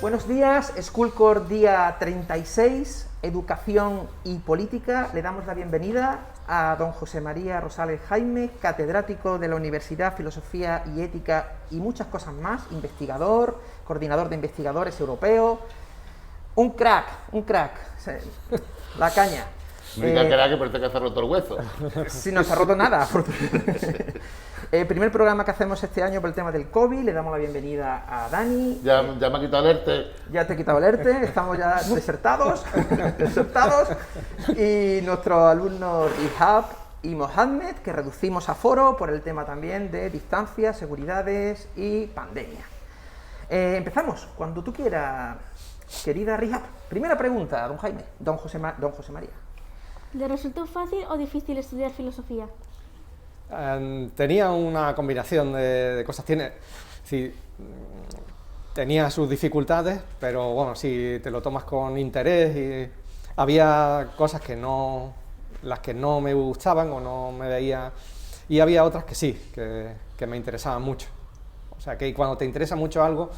Buenos días, Schoolcore día 36, Educación y Política. Le damos la bienvenida a don José María Rosales Jaime, catedrático de la Universidad, Filosofía y Ética y muchas cosas más, investigador, coordinador de investigadores europeo, un crack, la caña. Única crack que parece que se ha roto el hueso. Sí, no se ha roto nada. El primer programa que hacemos este año por el tema del COVID, le damos la bienvenida a Dani. Ya me ha quitado el ERTE. Ya te he quitado el ERTE, estamos ya desertados. Y nuestros alumnos Rihab y Mohamed, que reducimos aforo por el tema también de distancia, seguridades y pandemia. Empezamos, cuando tú quieras, querida Rihab. Primera pregunta, don José María. ¿Le resultó fácil o difícil estudiar filosofía? Tenía una combinación de cosas. Tenía sus dificultades, pero bueno, si te lo tomas con interés, y había cosas las que no me gustaban o no me veía, y había otras que sí, que me interesaban mucho. O sea que cuando te interesa mucho algo,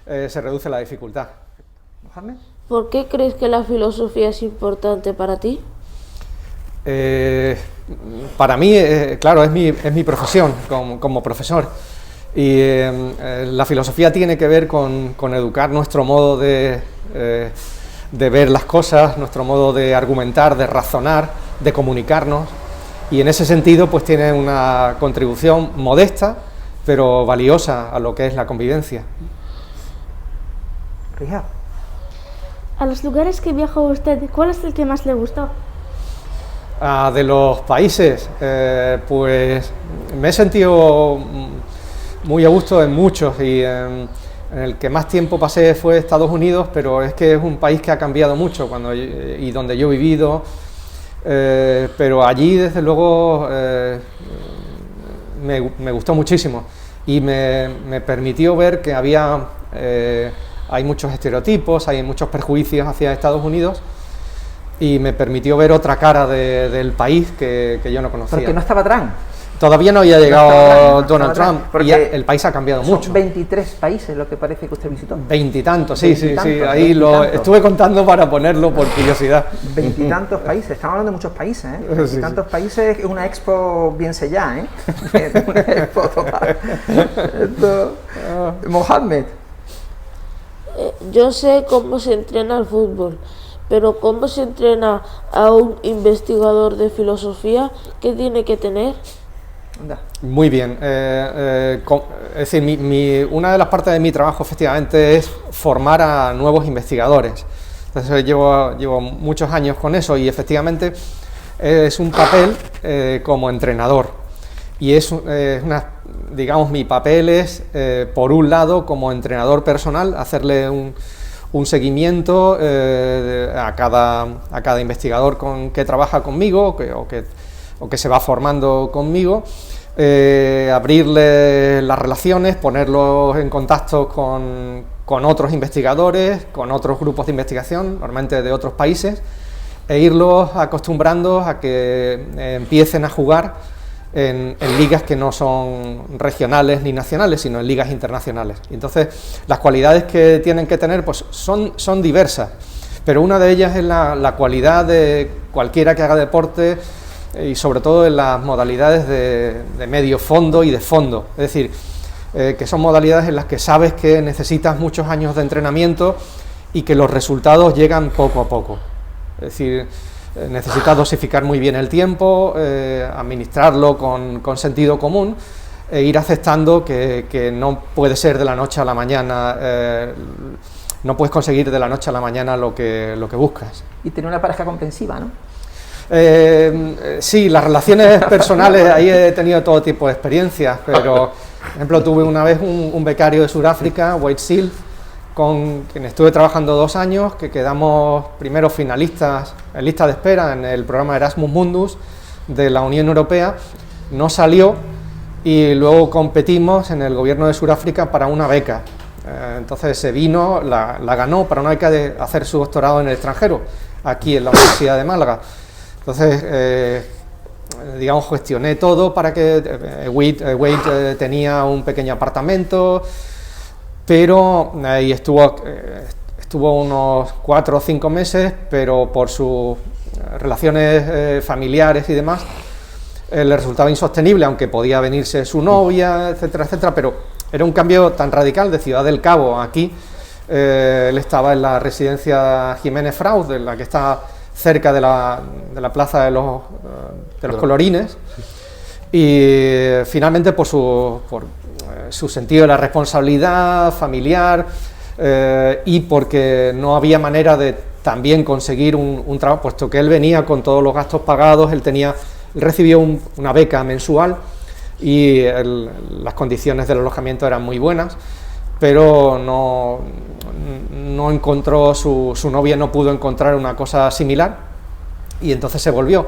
se reduce la dificultad. ¿Mohamed? ¿Por qué crees que la filosofía es importante para ti? Para mí, claro, es mi profesión como profesor, y la filosofía tiene que ver con educar nuestro modo de ver las cosas, nuestro modo de argumentar, de razonar, de comunicarnos, y en ese sentido pues tiene una contribución modesta pero valiosa a lo que es la convivencia. Rihab. A los lugares que viajó usted, ¿cuál es el que más le gustó? De los países, pues me he sentido muy a gusto en muchos, y en el que más tiempo pasé fue Estados Unidos, pero es que es un país que ha cambiado mucho y donde yo he vivido, pero allí desde luego me gustó muchísimo y me permitió ver que hay muchos estereotipos, hay muchos prejuicios hacia Estados Unidos, y me permitió ver otra cara del país que yo no conocía. Porque no estaba Trump. Todavía no había llegado Donald Trump, porque y el país ha cambiado mucho. Son 23 países lo que parece que usted visitó. Veintitantos, sí, ahí lo estuve contando para ponerlo por curiosidad. Veintitantos países, estamos hablando de muchos países, ¿eh? Veintitantos países, una expo bien sellada, ¿eh? Una expo total. Mohamed. Yo sé cómo se entrena el fútbol, pero ¿cómo se entrena a un investigador de filosofía? ¿Qué tiene que tener? Muy bien. Es decir, una de las partes de mi trabajo efectivamente es formar a nuevos investigadores. Entonces llevo muchos años con eso, y efectivamente es un papel como entrenador. Y digamos, mi papel es, por un lado, como entrenador personal, hacerle un seguimiento a cada investigador que trabaja conmigo o que se va formando conmigo, abrirle las relaciones, ponerlos en contacto con otros investigadores, con otros grupos de investigación, normalmente de otros países, e irlos acostumbrando a que empiecen a jugar en ligas que no son regionales ni nacionales, sino en ligas internacionales. Y entonces, las cualidades que tienen que tener pues son diversas, pero una de ellas es la cualidad de cualquiera que haga deporte, y sobre todo en las modalidades de medio fondo y de fondo, es decir, que son modalidades en las que sabes que necesitas muchos años de entrenamiento y que los resultados llegan poco a poco. Es decir, necesitas dosificar muy bien el tiempo, administrarlo con sentido común, e ir aceptando que no puede ser de la noche a la mañana, no puedes conseguir de la noche a la mañana lo que buscas. Y tener una pareja comprensiva, ¿no? Sí, las relaciones personales, ahí he tenido todo tipo de experiencias, pero, por ejemplo, tuve una vez un becario de Sudáfrica, Wade Seal, con quien estuve trabajando 2 años, que quedamos primero finalistas en lista de espera en el programa Erasmus Mundus de la Unión Europea, no salió, y luego competimos en el gobierno de Sudáfrica para una beca. Entonces se vino, la ganó para una beca de hacer su doctorado en el extranjero, aquí en la Universidad de Málaga. Entonces, digamos, gestioné todo para que Wade tenía un pequeño apartamento, pero ahí estuvo unos 4 o 5 meses, pero por sus relaciones familiares y demás, le resultaba insostenible, aunque podía venirse su novia, etcétera, etcétera, pero era un cambio tan radical de Ciudad del Cabo a aquí. Él estaba en la residencia Jiménez Fraus, de la que está cerca de la plaza de los Colorines, y finalmente por su sentido de la responsabilidad familiar y porque no había manera de también conseguir un trabajo, puesto que él venía con todos los gastos pagados, él recibió una beca mensual y las condiciones del alojamiento eran muy buenas, pero no encontró, su novia no pudo encontrar una cosa similar y entonces se volvió.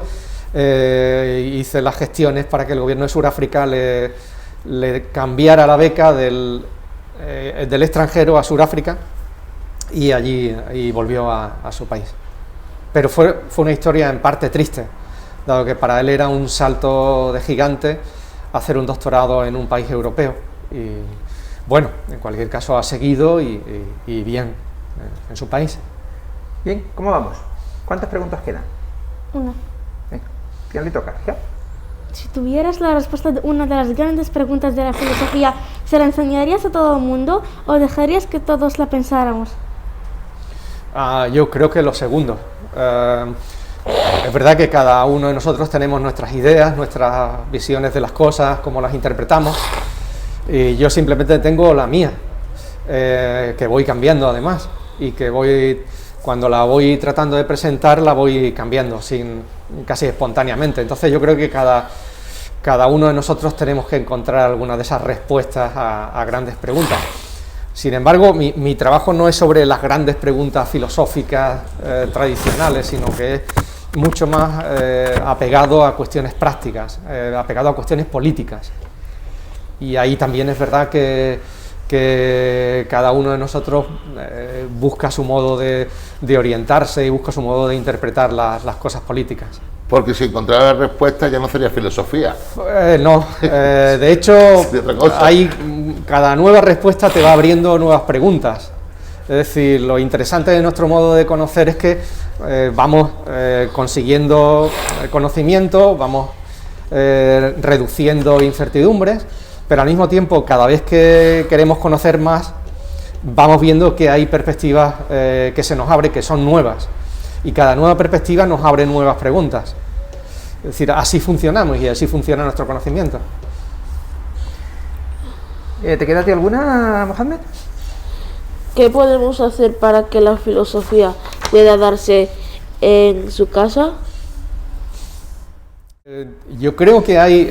Hice las gestiones para que el gobierno de Sudáfrica le cambiara la beca del extranjero a Sudáfrica y allí volvió a su país. Pero fue una historia en parte triste, dado que para él era un salto de gigante hacer un doctorado en un país europeo. Y bueno, en cualquier caso ha seguido y bien en su país. Bien, ¿cómo vamos? ¿Cuántas preguntas quedan? Una. Venga, ¿quién le toca? ¿Ya? Si tuvieras la respuesta de una de las grandes preguntas de la filosofía, ¿se la enseñarías a todo el mundo o dejarías que todos la pensáramos? Yo creo que lo segundo. Es verdad que cada uno de nosotros tenemos nuestras ideas, nuestras visiones de las cosas, cómo las interpretamos, y yo simplemente tengo la mía, que voy cambiando además, y que cuando la voy tratando de presentar la voy cambiando casi espontáneamente. Entonces yo creo que cada uno de nosotros tenemos que encontrar alguna de esas respuestas a grandes preguntas. Sin embargo, mi trabajo no es sobre las grandes preguntas filosóficas tradicionales, sino que es mucho más apegado a cuestiones prácticas, apegado a cuestiones políticas. Y ahí también es verdad que cada uno de nosotros busca su modo de orientarse y busca su modo de interpretar las cosas políticas. Porque si encontrara la respuesta ya no sería filosofía. No, de hecho, cada nueva respuesta te va abriendo nuevas preguntas. Es decir, lo interesante de nuestro modo de conocer es que vamos consiguiendo conocimiento, vamos reduciendo incertidumbres, pero al mismo tiempo, cada vez que queremos conocer más, vamos viendo que hay perspectivas que se nos abren, que son nuevas, y cada nueva perspectiva nos abre nuevas preguntas. Es decir, así funcionamos y así funciona nuestro conocimiento. ¿Te queda a ti alguna, Mohamed? ¿Qué podemos hacer para que la filosofía pueda darse en su casa? Yo creo que hay...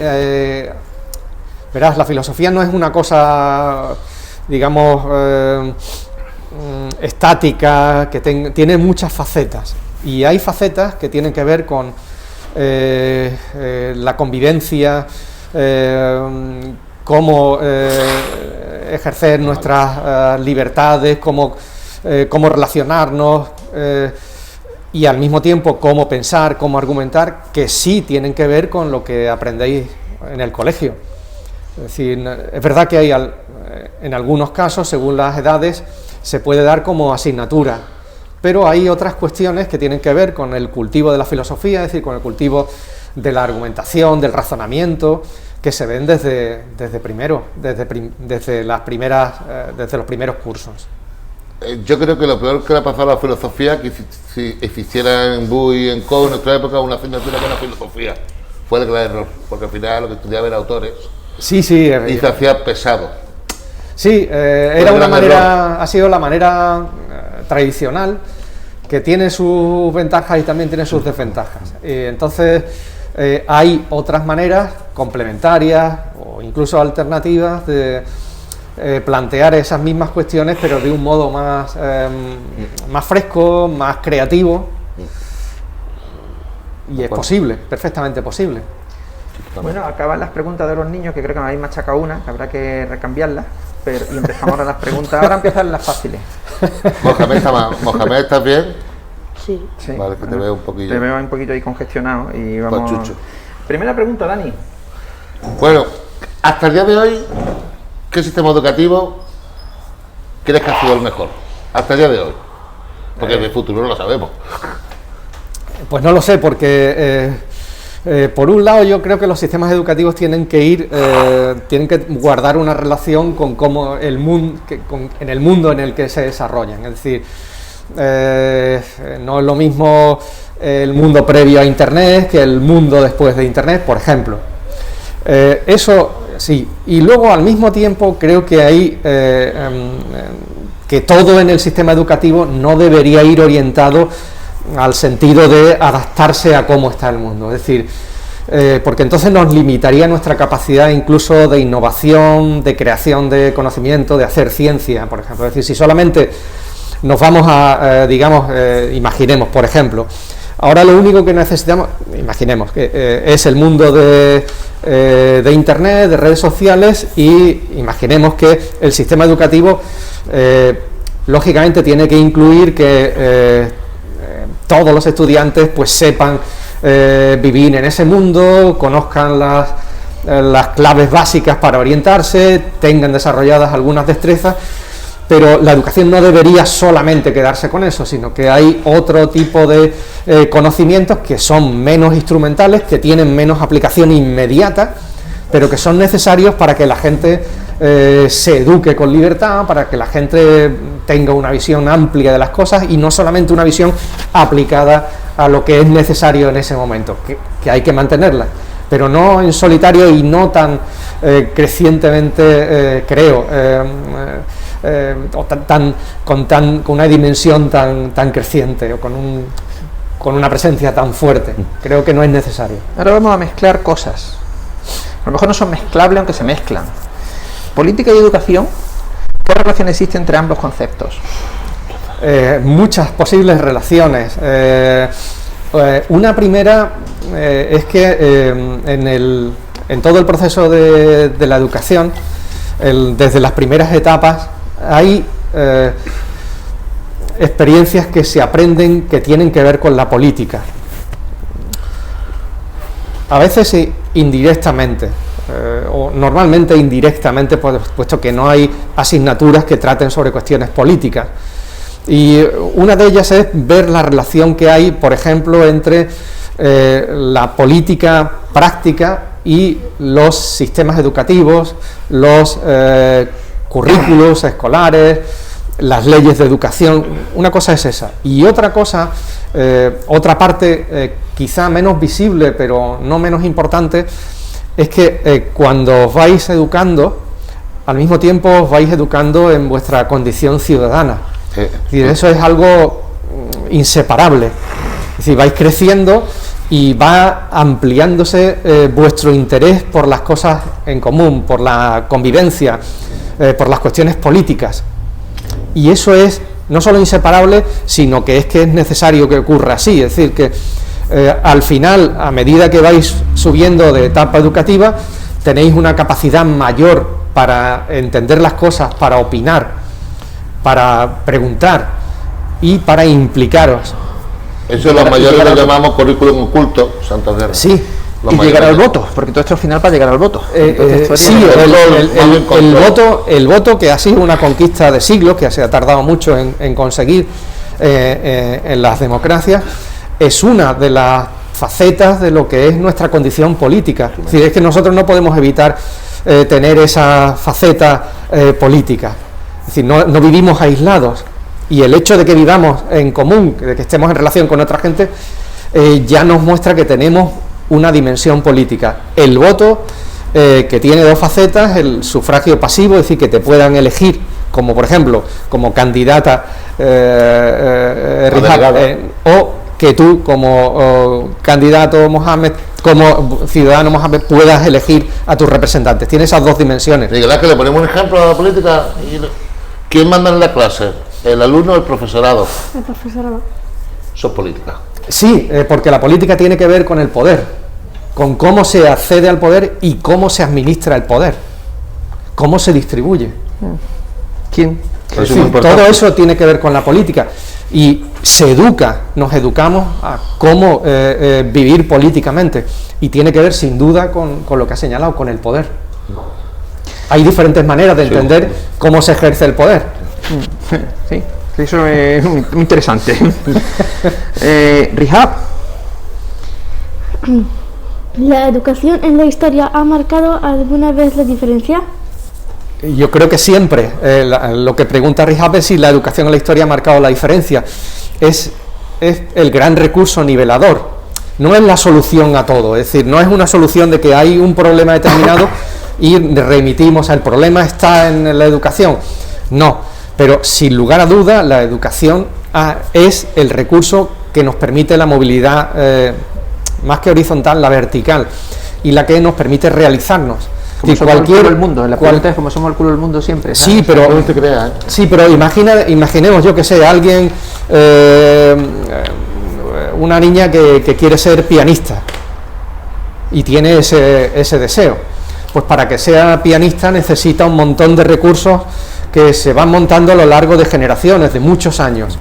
verás, la filosofía no es una cosa, digamos, estática, que tiene muchas facetas. Y hay facetas que tienen que ver con la convivencia, cómo ejercer nuestras libertades, cómo relacionarnos y al mismo tiempo cómo pensar, cómo argumentar, que sí tienen que ver con lo que aprendéis en el colegio. Es decir, es verdad que hay en algunos casos, según las edades, se puede dar como asignatura, pero hay otras cuestiones que tienen que ver con el cultivo de la filosofía, es decir, con el cultivo de la argumentación, del razonamiento, que se ven desde los primeros cursos. Yo creo que lo peor que le ha pasado a la filosofía es que si existiera en BUI y en CO en nuestra época una asignatura con la filosofía. Fue el gran error, porque al final lo que estudiaba era autores. Sí. Y se hacía pesado. Sí, ha sido la manera tradicional, que tiene sus ventajas y también tiene sus desventajas. Entonces, hay otras maneras complementarias o incluso alternativas de plantear esas mismas cuestiones, pero de un modo más fresco, más creativo. Y es posible, perfectamente posible. Bueno, acaban las preguntas de los niños, que creo que me habéis machacado una, que habrá que recambiarlas, y empezamos ahora las preguntas. Ahora empiezan las fáciles. Mohamed, ¿estás bien? Sí. Sí. Vale, que te veo un poquillo. Te veo un poquito ahí congestionado y vamos... Pachucho. Primera pregunta, Dani. Bueno, hasta el día de hoy, ¿qué sistema educativo crees que ha sido el mejor hasta el día de hoy? Porque de futuro no lo sabemos. Pues no lo sé, porque por un lado yo creo que los sistemas educativos tienen que guardar una relación con cómo en el mundo en el que se desarrollan. Es decir, no es lo mismo el mundo previo a Internet que el mundo después de Internet, por ejemplo. Eso sí, y luego al mismo tiempo creo que hay que todo en el sistema educativo no debería ir orientado al sentido de adaptarse a cómo está el mundo, es decir, porque entonces nos limitaría nuestra capacidad incluso de innovación, de creación de conocimiento, de hacer ciencia, por ejemplo. Es decir, si solamente nos vamos a, imaginemos, por ejemplo, ahora lo único que necesitamos, imaginemos, que es el mundo de Internet, de redes sociales, y imaginemos que el sistema educativo lógicamente tiene que incluir que todos los estudiantes pues sepan vivir en ese mundo, conozcan las claves básicas para orientarse, tengan desarrolladas algunas destrezas, pero la educación no debería solamente quedarse con eso, sino que hay otro tipo de conocimientos que son menos instrumentales, que tienen menos aplicación inmediata, pero que son necesarios para que la gente se eduque con libertad, para que la gente tenga una visión amplia de las cosas y no solamente una visión aplicada a lo que es necesario en ese momento, que hay que mantenerla, pero no en solitario y no tan crecientemente, creo, o con una dimensión tan creciente, o con una presencia tan fuerte. Creo que no es necesario. Ahora vamos a mezclar cosas. A lo mejor no son mezclables, aunque se mezclan. Política y educación, ¿qué relación existe entre ambos conceptos? Muchas posibles relaciones. Una primera es que en todo el proceso de la educación, desde las primeras etapas, hay experiencias que se aprenden que tienen que ver con la política. A veces indirectamente, o normalmente indirectamente, puesto que no hay asignaturas que traten sobre cuestiones políticas. Y una de ellas es ver la relación que hay, por ejemplo, entre la política práctica y los sistemas educativos, los currículos escolares, las leyes de educación. Una cosa es esa. Y otra cosa, otra parte quizá menos visible, pero no menos importante, es que cuando os vais educando, al mismo tiempo os vais educando en vuestra condición ciudadana. Sí. Es decir, eso es algo inseparable. Es decir, vais creciendo y va ampliándose vuestro interés por las cosas en común, por la convivencia, por las cuestiones políticas. Y eso es no solo inseparable, sino que es necesario que ocurra así. Es decir, que al final, a medida que vais subiendo de etapa educativa, tenéis una capacidad mayor para entender las cosas, para opinar, para preguntar y para implicaros. Eso los mayores lo llamamos currículum oculto, Santander. Sí, y llegar al voto, porque todo esto al final para llegar al voto. Sí, el voto, que ha sido una conquista de siglos, que se ha tardado mucho en conseguir en las democracias, es una de las facetas de lo que es nuestra condición política. Es decir, es que nosotros no podemos evitar tener esa faceta política. Es decir, no vivimos aislados, y el hecho de que vivamos en común, de que estemos en relación con otra gente, ya nos muestra que tenemos una dimensión política. El voto, que tiene dos facetas: el sufragio pasivo, es decir, que te puedan elegir, como por ejemplo, como candidata o que tú como candidato Mohamed, como ciudadano Mohamed, puedas elegir a tus representantes. Tiene esas dos dimensiones. Miguel Ángel, le ponemos un ejemplo a la política. ¿Quién manda en la clase? ¿El alumno o el profesorado? El profesorado. Eso es política. Sí, porque la política tiene que ver con el poder, con cómo se accede al poder y cómo se administra el poder, cómo se distribuye. ¿Quién? Es decir, todo eso tiene que ver con la política, y nos educamos a cómo vivir políticamente, y tiene que ver sin duda con lo que ha señalado, con el poder. Hay diferentes maneras de entender cómo se ejerce el poder. Sí, eso es muy interesante. Rihab. ¿La educación en la historia ha marcado alguna vez la diferencia? Yo creo que siempre. Lo que pregunta Rihab es si la educación en la historia ha marcado la diferencia. Es el gran recurso nivelador. No es la solución a todo. Es decir, no es una solución de que hay un problema determinado y remitimos al problema está en la educación. No, pero sin lugar a duda la educación es el recurso que nos permite la movilidad más que horizontal, la vertical, y la que nos permite realizarnos. Como somos el culo del mundo, la pregunta es como somos el culo del mundo siempre, ¿sabes? Sí, pero No te creas, ¿eh? sí, pero imaginemos, yo que sé, alguien, una niña que quiere ser pianista y tiene ese deseo. Pues para que sea pianista necesita un montón de recursos que se van montando a lo largo de generaciones, de muchos años.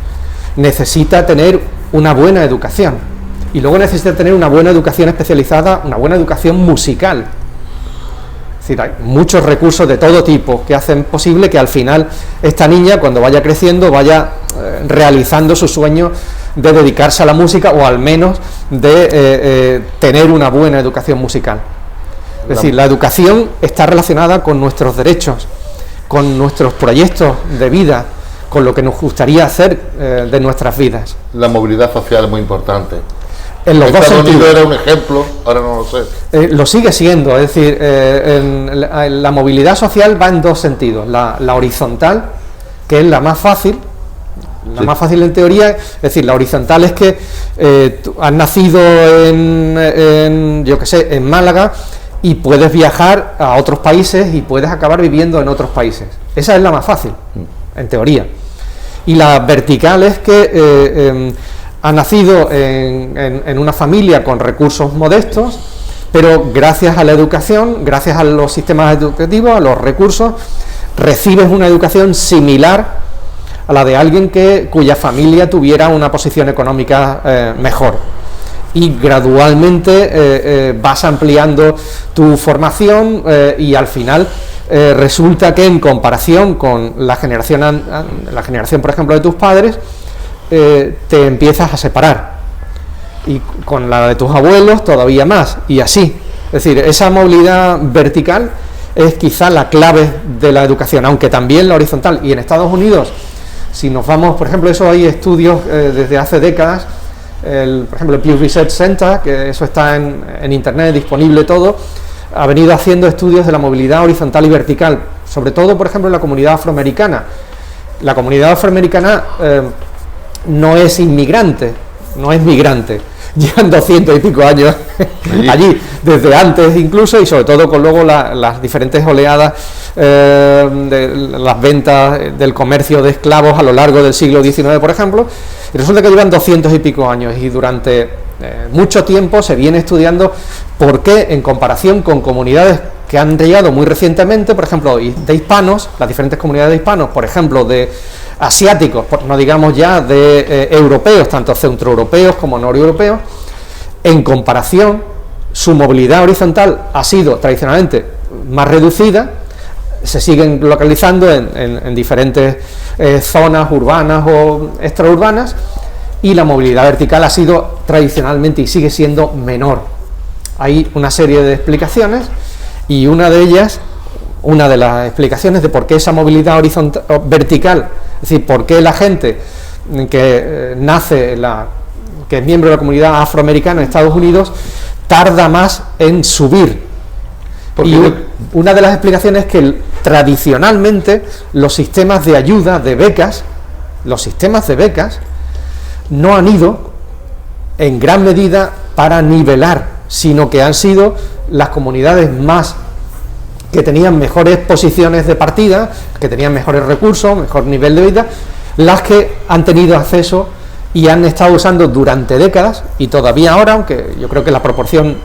Necesita tener una buena educación y luego necesita tener una buena educación especializada, una buena educación musical. Es decir, hay muchos recursos de todo tipo que hacen posible que al final esta niña, cuando vaya creciendo, vaya realizando su sueño de dedicarse a la música o al menos de tener una buena educación musical. Es decir, la educación está relacionada con nuestros derechos, con nuestros proyectos de vida, con lo que nos gustaría hacer de nuestras vidas. La movilidad social es muy importante. En los dos Estados Unidos sentidos. era un ejemplo, ahora no lo sé. Lo sigue siendo, es decir, la movilidad social va en dos sentidos. La horizontal, que es la más fácil, más fácil en teoría, es decir, la horizontal es que tú has nacido yo que sé, en Málaga y puedes viajar a otros países y puedes acabar viviendo en otros países. Esa es la más fácil, en teoría. Y la vertical es que ha nacido en una familia con recursos modestos, pero gracias a la educación, gracias a los sistemas educativos, a los recursos, recibes una educación similar a la de alguien cuya familia tuviera una posición económica mejor. Y gradualmente vas ampliando tu formación y al final resulta que en comparación con la generación, por ejemplo, de tus padres, te empiezas a separar, y con la de tus abuelos todavía más, y así. Es decir, esa movilidad vertical es quizá la clave de la educación, aunque también la horizontal. Y en Estados Unidos, si nos vamos, por ejemplo, eso hay estudios desde hace décadas, por ejemplo el Pew Research Center, que eso está en internet, disponible todo, ha venido haciendo estudios de la movilidad horizontal y vertical, sobre todo, por ejemplo, en la comunidad afroamericana. La comunidad afroamericana no es inmigrante, no es migrante, llevan 200 y pico años allí, desde antes incluso, y sobre todo con luego las diferentes oleadas de las ventas del comercio de esclavos a lo largo del siglo XIX, por ejemplo, y resulta que llevan 200 y pico años, y durante mucho tiempo se viene estudiando por qué, en comparación con comunidades que han llegado muy recientemente, por ejemplo, de hispanos, las diferentes comunidades de hispanos, por ejemplo, de asiáticos, no digamos ya de europeos, tanto centroeuropeos como noreuropeos, en comparación, su movilidad horizontal ha sido tradicionalmente más reducida, se siguen localizando en diferentes zonas urbanas o extraurbanas, y la movilidad vertical ha sido tradicionalmente y sigue siendo menor. Hay una serie de explicaciones, y una de ellas, una de las explicaciones de por qué esa movilidad horizontal, vertical, es decir, por qué la gente que nace, que es miembro de la comunidad afroamericana en Estados Unidos, tarda más en subir. Y una de las explicaciones es que tradicionalmente los sistemas de ayuda, de becas, no han ido en gran medida para nivelar, sino que han sido las comunidades que tenían mejores posiciones de partida, que tenían mejores recursos, mejor nivel de vida, las que han tenido acceso y han estado usando durante décadas, y todavía ahora, aunque yo creo que la proporción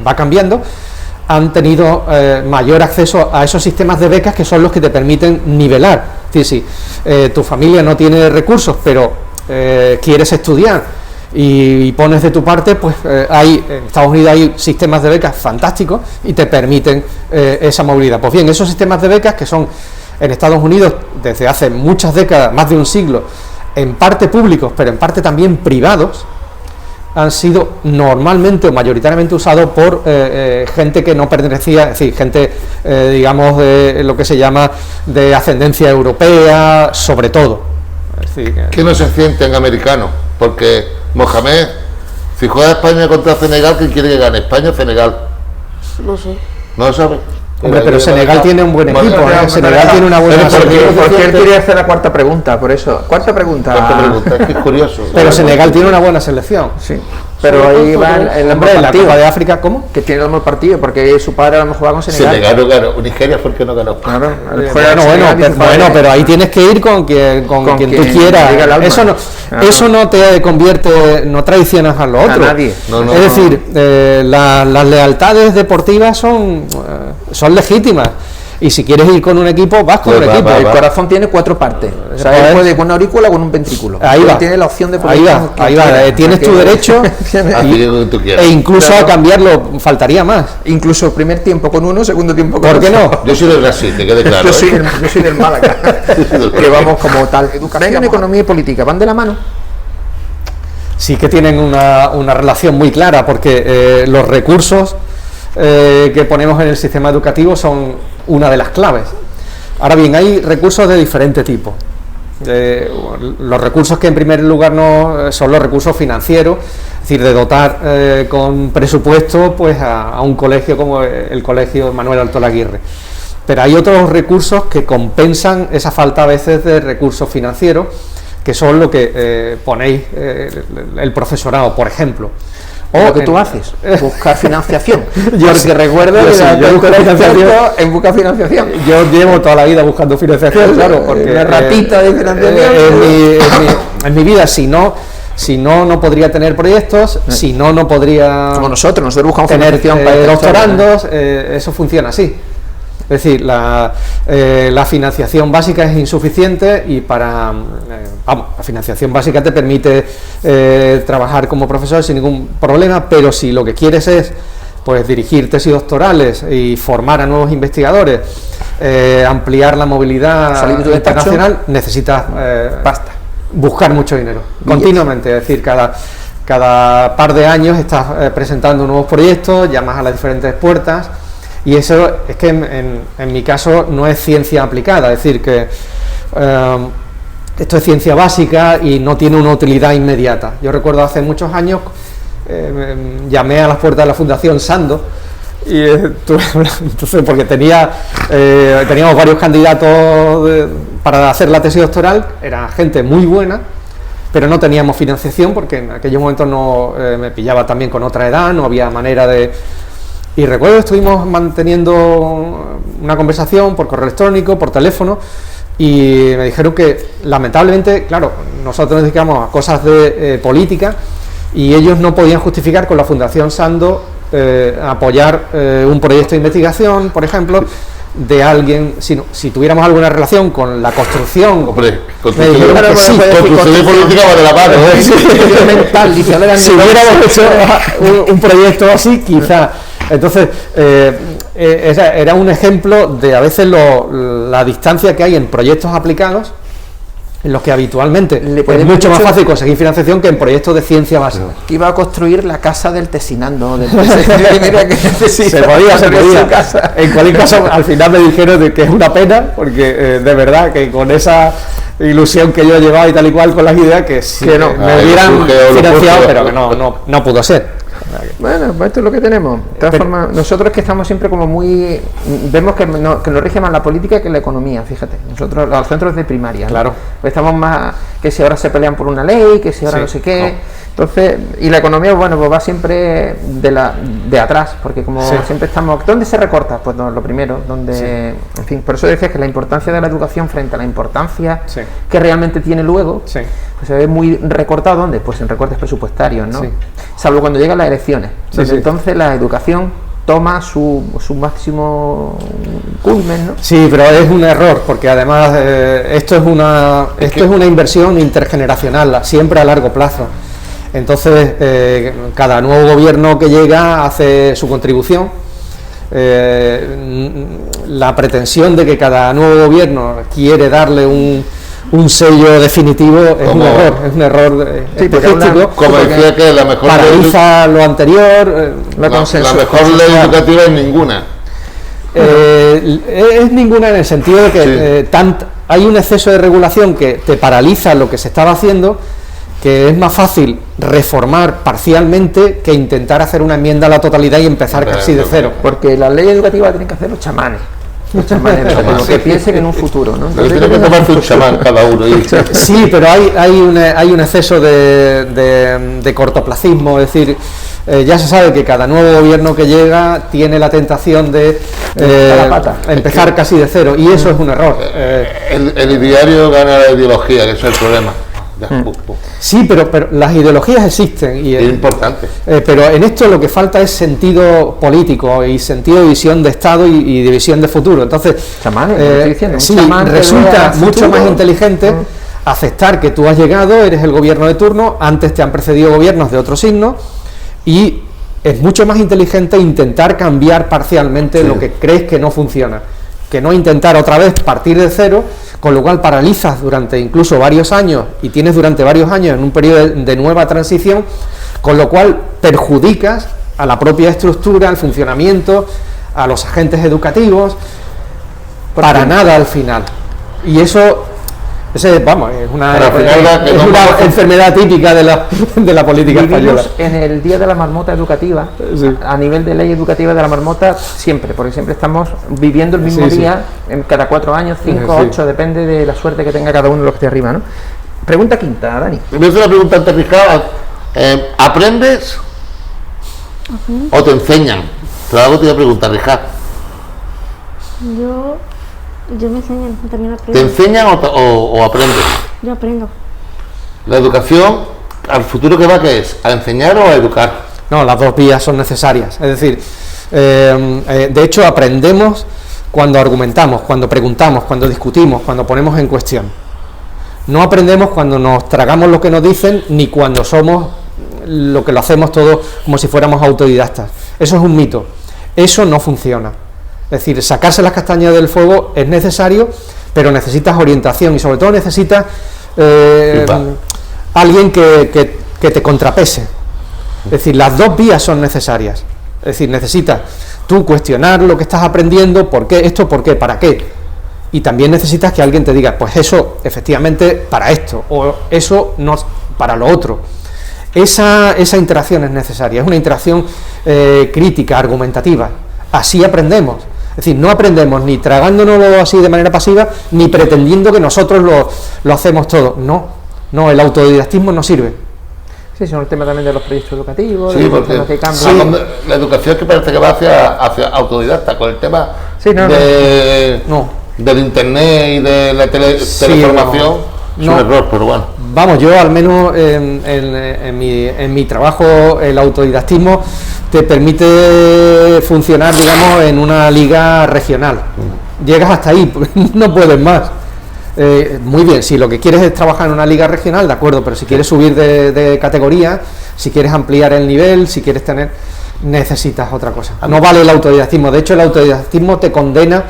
va cambiando, han tenido mayor acceso a esos sistemas de becas que son los que te permiten nivelar. Es decir, si tu familia no tiene recursos, pero quieres estudiar y pones de tu parte, pues en Estados Unidos hay sistemas de becas fantásticos y te permiten esa movilidad. Pues bien, esos sistemas de becas, que son en Estados Unidos desde hace muchas décadas, más de un siglo, en parte públicos, pero en parte también privados, han sido normalmente o mayoritariamente usados por gente que no pertenecía, es decir, gente, digamos, de lo que se llama de ascendencia europea, sobre todo. Es decir, que no se sienten americanos, porque Mohamed, si juega España contra Senegal, ¿quién quiere que gane? ¿España o Senegal? No sé. ¿No lo sabe? Hombre, pero Senegal tiene un buen equipo, Senegal tiene una buena selección. Porque él quería hacer la cuarta pregunta, por eso. Cuarta pregunta. Es que es curioso. Pero Senegal tiene una buena selección. Sí. Pero ahí va el Hombre, en la partido. Copa de África, ¿cómo? Que tiene el mismo partido, porque su padre a lo mejor jugaba con Senegal. Senegal ganó. Nigeria fue el que no ganó. Claro, él juega en Bueno, Senegal y su padre- pero ahí tienes que ir con quien tú quien quieras. diga el alma. Eso no, Claro. eso no te convierte, no traicionas a lo otro. nadie. No, es decir, las lealtades deportivas son legítimas. Y si quieres ir con un equipo, vas con Pues un va, equipo. va, El va. corazón tiene 4 partes. O sea, Pues- él puede con una aurícula o con un ventrículo. Ahí Él va. tiene la opción de poder Ahí va, con quien ahí va. quiera. Tienes tu derecho Así que tú quieras. e incluso Claro. a cambiarlo faltaría más. Incluso primer tiempo con uno, segundo tiempo con ¿Por qué otro. no? Yo soy de Brasil, te quede claro. Yo soy, ¿eh? yo soy del Málaga. Que vamos como tal. Educación, economía y política, ¿van de la mano? Sí que tienen una relación muy clara, porque los recursos que ponemos en el sistema educativo son una de las claves. Ahora bien, hay recursos de diferente tipo. Los recursos que en primer lugar no son los recursos financieros, es decir, de dotar con presupuesto pues a un colegio como el Colegio Manuel Alto Laguirre. Pero hay otros recursos que compensan esa falta a veces de recursos financieros, que son lo que ponéis el profesorado, por ejemplo. Lo que en- tú haces, buscar financiación. Yo Porque sí, recuerdo yo que sí, la yo busco doctora financiación. experto en buscar financiación. Yo llevo toda la vida buscando financiación, claro, porque Una ratita de financiación. en mi vida, si no, no podría tener proyectos, si no podría Como nosotros buscamos tener financiación para esta historia, doctorandos, eso funciona así. Es decir, la financiación básica es insuficiente y la financiación básica te permite trabajar como profesor sin ningún problema, pero si lo que quieres es pues dirigir tesis doctorales y formar a nuevos investigadores, ampliar la movilidad Salir de tu despacho. internacional, necesitas Pasta. buscar mucho dinero, continuamente, es decir, cada par de años estás presentando nuevos proyectos, llamas a las diferentes puertas. Y eso es que en mi caso no es ciencia aplicada, es decir, que esto es ciencia básica y no tiene una utilidad inmediata. Yo recuerdo hace muchos años, llamé a las puertas de la Fundación Sando, y entonces porque teníamos varios candidatos para hacer la tesis doctoral, era gente muy buena, pero no teníamos financiación porque en aquellos momentos me pillaba también con otra edad, no había manera de... Y recuerdo que estuvimos manteniendo una conversación por correo electrónico, por teléfono, y me dijeron que lamentablemente, claro, nosotros nos dedicamos a cosas de política y ellos no podían justificar con la Fundación Sando apoyar un proyecto de investigación, por ejemplo, de alguien, si tuviéramos alguna relación con la construcción. Hombre, Me dijeron que sí, construcción y política va de la mano, ¿eh? mental, dice, a ver, si hubiéramos hecho un proyecto así, quizá. Entonces, era un ejemplo de a veces la distancia que hay en proyectos aplicados, en los que habitualmente Le es puede mucho más mucho- fácil conseguir financiación que en proyectos de ciencia básica. que iba a construir la casa del tesinando. Mira que necesita Se podía. construir su casa. En cualquier caso, al final me dijeron de que es una pena, porque de verdad que con esa ilusión que yo llevaba y tal y cual con las ideas, que, sí, Que no. me Ah, hubieran lo surge o lo financiado, surge. pero que no pudo ser. Bueno, pues esto es lo que tenemos. De todas formas, nosotros que estamos siempre como muy... Vemos que nos rige más la política que la economía, fíjate. Nosotros, los centros de primaria, ¿no? Claro. Pues estamos más... Que si ahora se pelean por una ley, que si ahora Sí, no sé qué... Entonces, y la economía, bueno, pues va siempre de atrás, porque como Sí. siempre estamos... ¿Dónde se recorta? Pues no, lo primero, donde... En fin, por eso decía que la importancia de la educación frente a la importancia Sí. que realmente tiene luego, Sí. pues se ve muy recortado. ¿Dónde? Pues en recortes presupuestarios, ¿no? Sí. Salvo cuando llegan las elecciones. Sí, Desde sí. entonces la educación toma su máximo culmen, ¿no? Sí, pero es un error, porque además esto es una inversión intergeneracional, siempre a largo plazo. Entonces, cada nuevo gobierno que llega hace su contribución. la pretensión de que cada nuevo gobierno quiere darle un sello definitivo es un error estilístico. Como decía que la mejor paraliza lo anterior. La mejor ley educativa es ninguna. Es ninguna en el sentido de que hay un exceso de regulación que te paraliza lo que se estaba haciendo, que es más fácil reformar parcialmente que intentar hacer una enmienda a la totalidad y empezar casi de cero. Porque la ley educativa tienen que hacer los chamanes. Los chamanes educativos, que piensen en un futuro, ¿no? Entonces, tiene que tomarse un chamán cada uno. Sí, pero hay un exceso de cortoplacismo, es decir, ya se sabe que cada nuevo gobierno que llega tiene la tentación de empezar casi de cero, y eso es un error. El ideario gana la ideología, que eso es el problema. Sí, pero las ideologías existen y es importante. Pero en esto lo que falta es sentido político y sentido de visión de Estado y de visión de futuro. Entonces, resulta mucho más inteligente aceptar que tú has llegado, eres el gobierno de turno, antes te han precedido gobiernos de otro signo, y es mucho más inteligente intentar cambiar parcialmente lo que crees que no funciona, que no intentar otra vez partir de cero, con lo cual paralizas durante incluso varios años y tienes durante varios años en un periodo de nueva transición, con lo cual perjudicas a la propia estructura, al funcionamiento, a los agentes educativos, para nada al final. Y eso es una enfermedad típica de la política española. En el día de la marmota educativa, a nivel de ley educativa de la marmota, siempre, porque siempre estamos viviendo el mismo día, en cada 4 años, 5, 8, depende de la suerte que tenga cada uno de los que esté arriba, ¿no? Pregunta quinta, Dani. Me hace una pregunta antes, Ricardo. ¿Aprendes o te enseñan? Pero algo te voy a preguntar, Ricardo. Yo me enseñan, también aprendo. ¿Te enseñan o aprendes? Yo aprendo. La educación, al futuro que va, ¿qué es? ¿A enseñar o a educar? No, las dos vías son necesarias. Es decir, de hecho aprendemos cuando argumentamos, cuando preguntamos, cuando discutimos, cuando ponemos en cuestión. No aprendemos cuando nos tragamos lo que nos dicen, ni cuando somos lo que lo hacemos todo como si fuéramos autodidactas. Eso es un mito. Eso no funciona. Es decir, sacarse las castañas del fuego es necesario, pero necesitas orientación y sobre todo necesitas alguien que te contrapese. Es decir, las dos vías son necesarias. Es decir, necesitas tú cuestionar lo que estás aprendiendo, ¿por qué esto? ¿Por qué? ¿Para qué? Y también necesitas que alguien te diga, pues eso efectivamente para esto, o eso no para lo otro. Esa interacción es necesaria, es una interacción crítica, argumentativa. Así aprendemos. Es decir, no aprendemos ni tragándonoslo así de manera pasiva, ni pretendiendo que nosotros lo hacemos todo. No, el autodidactismo no sirve. Sí, son el tema también de los proyectos educativos, sí, porque la educación que parece que va hacia autodidacta, con el tema del internet y de la teleformación, es un error, pero bueno. Vamos, yo al menos en mi trabajo, el autodidactismo te permite funcionar, digamos, en una liga regional. Llegas hasta ahí, no puedes más. Muy bien, si lo que quieres es trabajar en una liga regional, de acuerdo, pero si quieres subir de categoría, si quieres ampliar el nivel, si quieres necesitas otra cosa. No vale el autodidactismo. De hecho, el autodidactismo te condena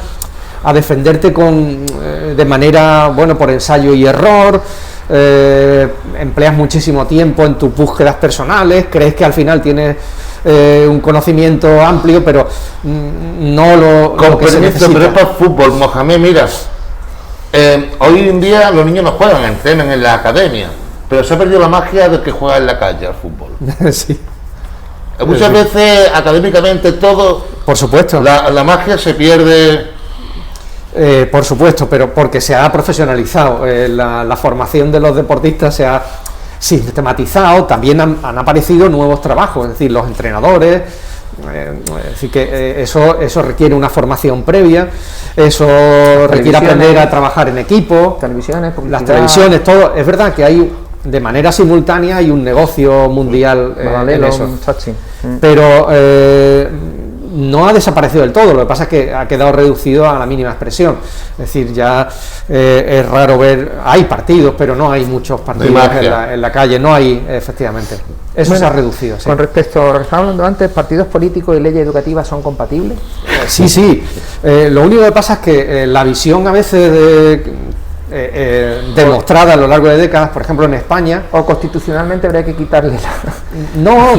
a defenderte de manera, por ensayo y error. Empleas muchísimo tiempo en tus búsquedas personales, crees que al final tienes un conocimiento amplio, pero no lo que se necesita. Pero es para fútbol, Mohamed, mira, hoy en día los niños no juegan, entrenan en la academia, pero se ha perdido la magia de que juega en la calle al fútbol. Sí. Muchas veces académicamente todo, por supuesto, la magia se pierde. Por supuesto, pero porque se ha profesionalizado, la formación de los deportistas se ha sistematizado, también han aparecido nuevos trabajos, es decir, los entrenadores, es decir, que eso requiere una formación previa, eso requiere aprender a trabajar en equipo, las televisiones, todo. Es verdad que hay de manera simultánea hay un negocio mundial en eso, pero no ha desaparecido del todo, lo que pasa es que ha quedado reducido a la mínima expresión. Es decir, ya es raro ver, hay partidos, pero no hay muchos partidos en la calle, no hay, efectivamente. Eso se ha reducido. Sí. Con respecto a lo que estaba hablando antes, ¿partidos políticos y leyes educativas son compatibles? Sí. Lo único que pasa es que la visión a veces demostrada a lo largo de décadas, por ejemplo en España, o constitucionalmente habría que quitarle no,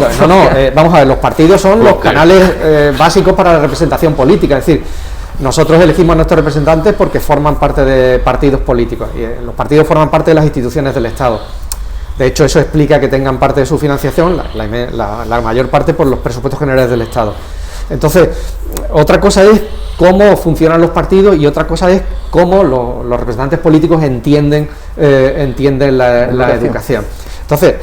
vamos a ver, los partidos son los canales básicos para la representación política, es decir, nosotros elegimos a nuestros representantes porque forman parte de partidos políticos y los partidos forman parte de las instituciones del Estado. De hecho, eso explica que tengan parte de su financiación, la mayor parte, por los presupuestos generales del Estado. Entonces, otra cosa es cómo funcionan los partidos y otra cosa es cómo los representantes políticos entienden la educación. Entonces,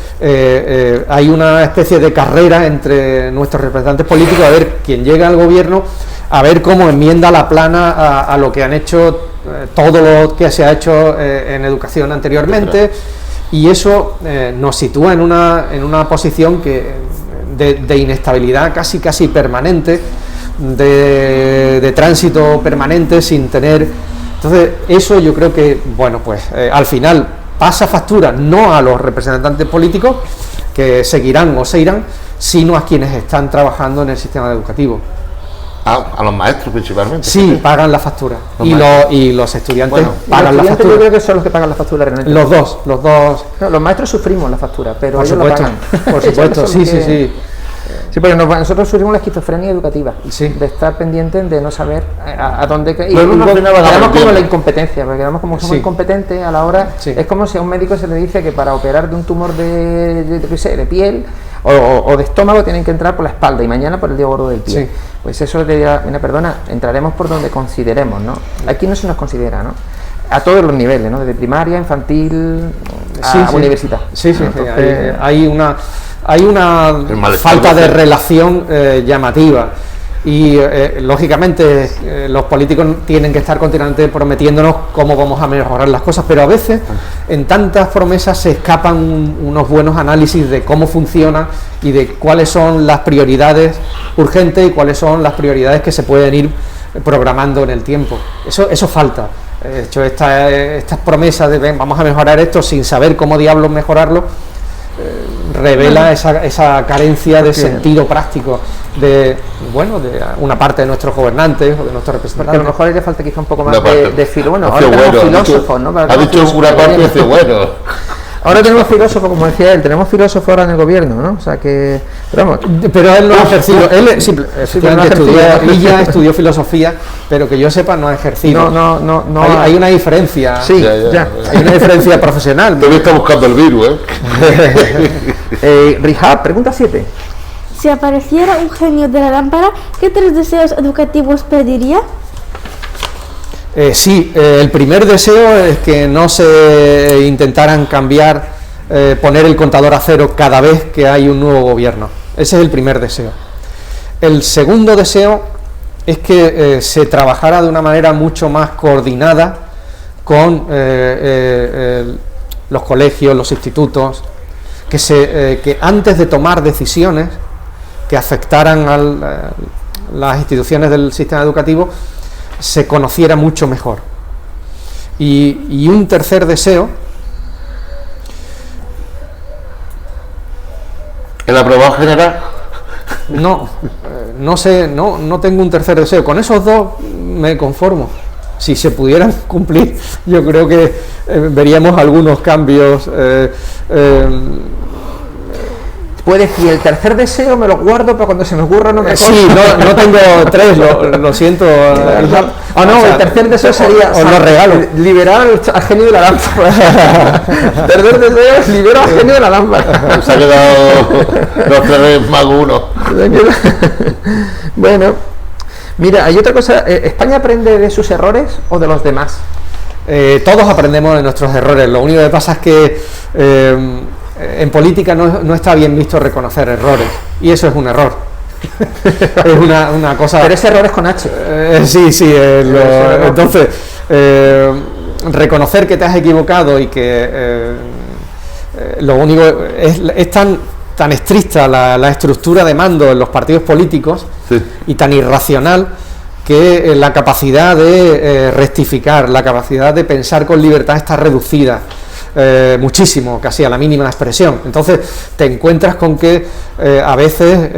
hay una especie de carrera entre nuestros representantes políticos a ver quién llega al gobierno, a ver cómo enmienda la plana a lo que han hecho, todo lo que se ha hecho en educación anteriormente, y eso nos sitúa en una posición de inestabilidad casi permanente, de tránsito permanente sin tener. Entonces eso yo creo que, bueno, pues al final pasa factura no a los representantes políticos, que seguirán o se irán, sino a quienes están trabajando en el sistema educativo. A los maestros principalmente. Sí, pagan la factura. Y los estudiantes pagan la factura. Yo creo que son los que pagan la factura realmente. Los dos. No, los maestros sufrimos la factura, pero por ellos supuesto, la pagan. Por supuesto, sí. Sí, pero nosotros sufrimos la esquizofrenia educativa, sí, de estar pendientes de no saber a dónde... Y quedamos como la incompetencia, porque quedamos como somos incompetentes a la hora... Sí. Es como si a un médico se le dice que para operar de un tumor de piel o de estómago tienen que entrar por la espalda y mañana por el dedo gordo del pie. Sí. Pues eso le dirá, mira, perdona, entraremos por donde consideremos, ¿no? Aquí no se nos considera, ¿no? A todos los niveles, ¿no? Desde primaria, infantil, a universidad. Sí. Entonces, hay una falta de relación llamativa y lógicamente los políticos tienen que estar continuamente prometiéndonos cómo vamos a mejorar las cosas, pero a veces en tantas promesas se escapan unos buenos análisis de cómo funciona y de cuáles son las prioridades urgentes y cuáles son las prioridades que se pueden ir programando en el tiempo. Eso falta. De hecho, estas promesas de vamos a mejorar esto sin saber cómo diablos mejorarlo, revela esa carencia de sentido práctico de una parte de nuestros gobernantes o de nuestros representantes. Porque a lo mejor le falta quizá un poco más de filósofos, ahora tenemos filósofos, ¿no? Ha dicho una parte de bueno. Ahora tenemos filósofos, como decía él, tenemos filósofos ahora en el gobierno, ¿no? O sea que... Pero él no ha ejercido, él efectivamente estudió filosofía, pero que yo sepa no ha ejercido. No. Hay una diferencia. Sí, ya. Hay una diferencia profesional. Todavía está buscando el virus, Rihab, pregunta 7. Si apareciera un genio de la lámpara, ¿qué 3 deseos educativos pediría? Sí, el primer deseo es que no se intentaran cambiar, poner el contador a cero cada vez que hay un nuevo gobierno. Ese es el primer deseo. El segundo deseo es que se trabajara de una manera mucho más coordinada con los colegios, los institutos, que antes de tomar decisiones que afectaran a las instituciones del sistema educativo, se conociera mucho mejor. Y un tercer deseo, ¿el aprobado general? No tengo un tercer deseo. Con esos dos me conformo. Si se pudieran cumplir, yo creo que veríamos algunos cambios. Puede decir, el tercer deseo me lo guardo para cuando se me ocurra no me Sí, no tengo 3, lo siento. El tercer deseo sería... Os lo regalo. Liberar al genio de la lámpara. Tercer deseo es liberar al genio de la lámpara. Se ha quedado los 3 más 1. Bueno, mira, hay otra cosa. ¿España aprende de sus errores o de los demás? Todos aprendemos de nuestros errores. Lo único que pasa es que... en política no está bien visto reconocer errores, y eso es un error. Es una cosa... Pero ese error es con H. Sí, entonces, reconocer que te has equivocado y que lo único es tan tan estricta la estructura de mando en los partidos políticos Sí. y tan irracional que la capacidad de rectificar, la capacidad de pensar con libertad está reducida muchísimo, casi a la mínima expresión. Entonces te encuentras con que a veces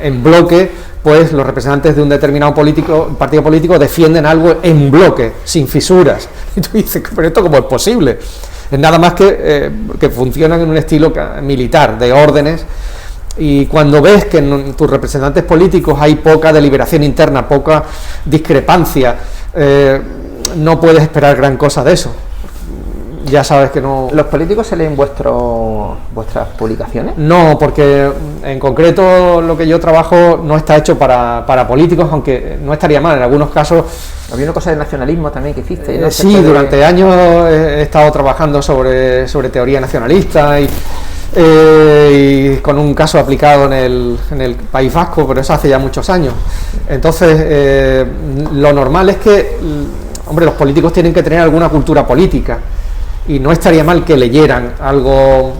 en bloque, pues los representantes de un determinado partido político defienden algo en bloque, sin fisuras. Y tú dices, pero esto cómo es posible. Es nada más que funcionan en un estilo militar, de órdenes. Y cuando ves que en tus representantes políticos hay poca deliberación interna, poca discrepancia, no puedes esperar gran cosa de eso. Ya sabes que no... ¿Los políticos se leen vuestras publicaciones? No, porque en concreto lo que yo trabajo no está hecho para políticos, aunque no estaría mal, en algunos casos... Había una cosa de nacionalismo también que hiciste, ¿no? Sí, durante años he estado trabajando sobre teoría nacionalista y con un caso aplicado en el País Vasco, pero eso hace ya muchos años. Entonces, lo normal es que, hombre, los políticos tienen que tener alguna cultura política y no estaría mal que leyeran algo,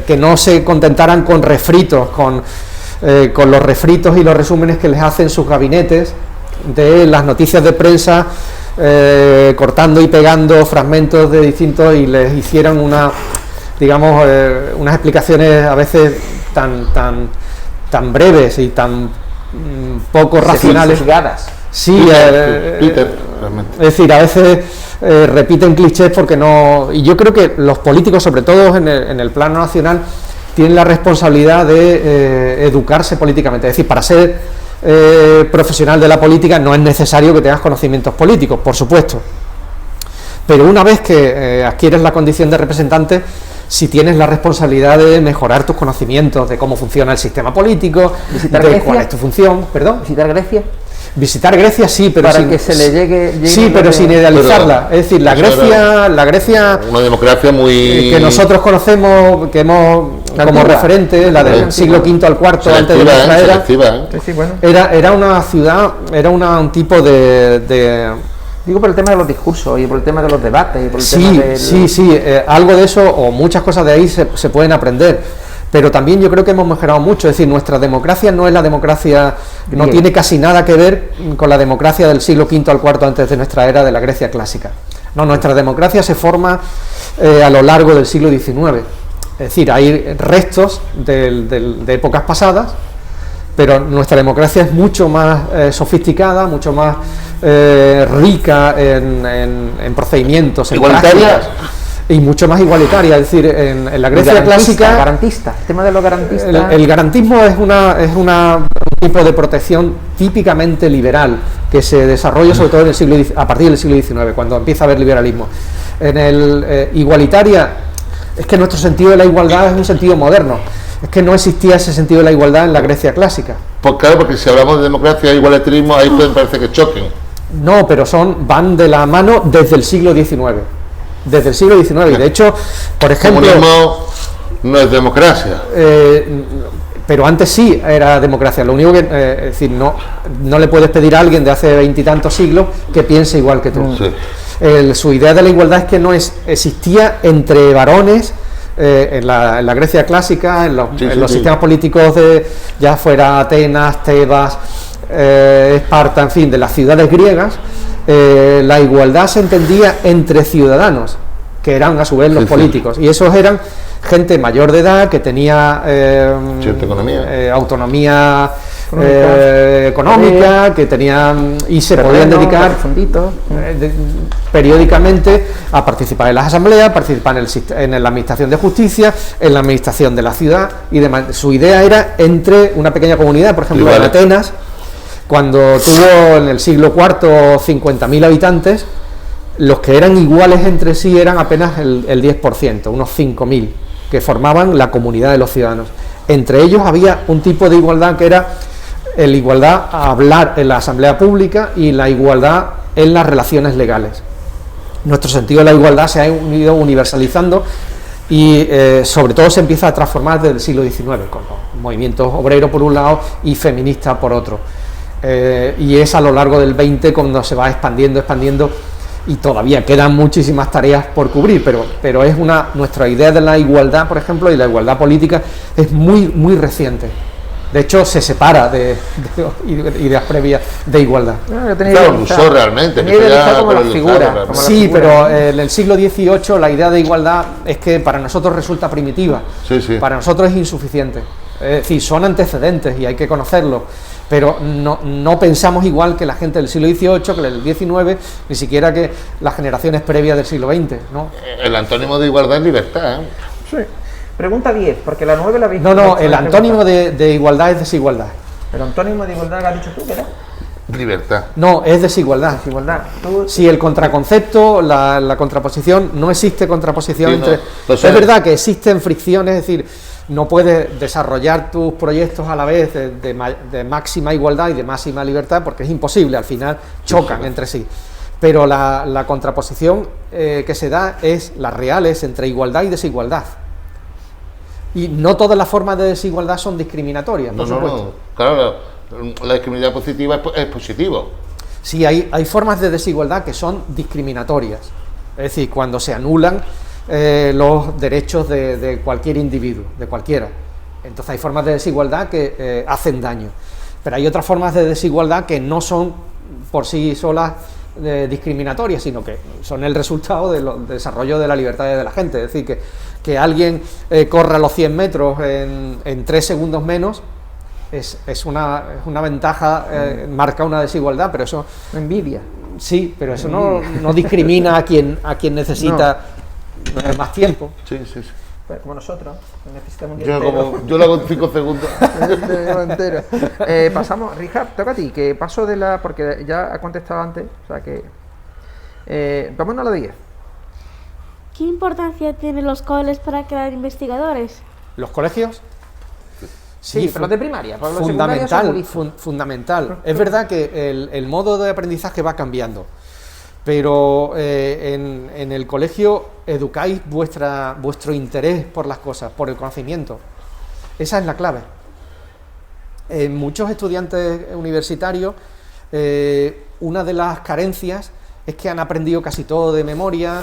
que no se contentaran con refritos, con los refritos y los resúmenes que les hacen sus gabinetes de las noticias de prensa, cortando y pegando fragmentos de distintos, y les hicieran unas explicaciones a veces tan breves y tan poco racionales. Sí, Peter, realmente. es decir, a veces repiten clichés porque no... Y yo creo que los políticos, sobre todo en el plano nacional, tienen la responsabilidad de educarse políticamente. Es decir, para ser profesional de la política no es necesario que tengas conocimientos políticos, por supuesto. Pero una vez que adquieres la condición de representante, si tienes la responsabilidad de mejorar tus conocimientos de cómo funciona el sistema político, ¿Visitar de Grecia? cuál es tu función, perdón. ¿Visitar Grecia? Visitar Grecia sí, pero para que se le llegue sí, pero sin idealizarla. Pero es decir, la Grecia una democracia muy... que nosotros conocemos, que hemos La como antigua. referente, la del La siglo V al IV antes de nuestra era, selectiva. Sí, bueno. era una ciudad, era un tipo de Digo por el tema de los discursos y por el tema de los debates y por el tema sí, del... sí, algo de eso o muchas cosas de ahí se pueden aprender, pero también yo creo que hemos mejorado mucho. Es decir, nuestra democracia no es la democracia, no Bien. tiene casi nada que ver con la democracia del siglo V al IV antes de nuestra era, de la Grecia clásica. No, nuestra democracia se forma a lo largo del siglo XIX. Es decir, hay restos de épocas pasadas, pero nuestra democracia es mucho más sofisticada, mucho más rica en procedimientes, en Igualitaria. prácticas, y mucho más igualitaria. Es decir, en la Grecia clásica, Garantista, el tema de los garantistas... el garantismo es un tipo de protección típicamente liberal que se desarrolla sobre todo a partir del siglo XIX, cuando empieza a haber liberalismo. En el igualitaria, es que nuestro sentido de la igualdad es un sentido moderno. Es que no existía ese sentido de la igualdad en la Grecia clásica. Pues claro, porque si hablamos de democracia e igualitarismo, ahí pueden parecer que choquen. No, pero van de la mano desde el siglo XIX. Desde el siglo XIX. Y de hecho, por ejemplo... Comunismo no es democracia. Pero antes sí era democracia. Lo único que... es decir, no le puedes pedir a alguien de hace veintitantos siglos que piense igual que tú. Sí. Su idea de la igualdad es que no existía entre varones... en la Grecia clásica, en los sistemas políticos ya fuera Atenas, Tebas, Esparta, en fin, de las ciudades griegas, la igualdad se entendía entre ciudadanos, que eran a su vez los políticos, y esos eran gente mayor de edad que tenía Cierta economía. autonomía económica, que tenían y se podían dedicar periódicamente a participar en las asambleas, participar en la administración de justicia, en la administración de la ciudad y demás. Su idea era entre una pequeña comunidad, por ejemplo, en Atenas, cuando tuvo en el siglo IV 50.000 habitantes, los que eran iguales entre sí eran apenas el 10%, unos 5.000, que formaban la comunidad de los ciudadanos. Entre ellos había un tipo de igualdad que era la igualdad a hablar en la asamblea pública y la igualdad en las relaciones legales. Nuestro sentido de la igualdad se ha ido universalizando y sobre todo se empieza a transformar desde el siglo XIX, con los movimientos obreros por un lado y feministas por otro. Y es a lo largo del XX cuando se va expandiendo, y todavía quedan muchísimas tareas por cubrir, pero es nuestra idea de la igualdad, por ejemplo, y la igualdad política es muy reciente. De hecho, se separa de ideas previas de igualdad. No, Claro, lo usó realmente. tenía idealizado como por la el figura. Estado, Como la Sí, figura. pero en el siglo XVIII la idea de igualdad es que para nosotros resulta primitiva, Sí, sí. para nosotros es insuficiente. Es decir, son antecedentes y hay que conocerlos, pero no pensamos igual que la gente del siglo XVIII, que del XIX, ni siquiera que las generaciones previas del siglo XX, ¿no? El antónimo de igualdad es libertad, ¿eh? Sí. Pregunta 10, porque la 9 la habéis No, hecho el la antónimo pregunta. de igualdad es desigualdad. El antónimo de igualdad lo has dicho tú, ¿verdad? Libertad. No, es desigualdad. Desigualdad. Tú, Si el contraconcepto, la contraposición, no existe contraposición Sí, no, entre... lo sé. Es verdad que existen fricciones, es decir, no puedes desarrollar tus proyectos a la vez de máxima igualdad y de máxima libertad porque es imposible, al final chocan entre sí. Pero la contraposición que se da es, la real es entre igualdad y desigualdad. Y no todas las formas de desigualdad son discriminatorias, por supuesto. Claro, la discriminación positiva es positivo. Sí, hay formas de desigualdad que son discriminatorias, es decir, cuando se anulan los derechos de cualquier individuo, de cualquiera. Entonces hay formas de desigualdad que hacen daño, pero hay otras formas de desigualdad que no son por sí solas discriminatorias, sino que son el resultado del desarrollo de la libertad de la gente. Es decir, que alguien corra los 100 metros en 3 segundos menos es una ventaja, marca una desigualdad, pero eso envidia. sí, pero eso no discrimina a quien necesita más tiempo. Sí, sí, sí. Pues como nosotros, que necesitamos un día Yo lo hago en 5 segundos. entero. Pasamos, Richard, toca a ti, que paso de la... porque ya ha contestado antes, o sea que... vámonos a la 10. ¿Qué importancia tienen los coles para crear investigadores? ¿Los colegios? Sí, pero los de primaria, porque los secundarios son fundamental, buenísimos. fundamental. Es verdad que el modo de aprendizaje va cambiando, pero en el colegio educáis vuestro interés por las cosas, por el conocimiento. Esa es la clave. En muchos estudiantes universitarios, una de las carencias es que han aprendido casi todo de memoria,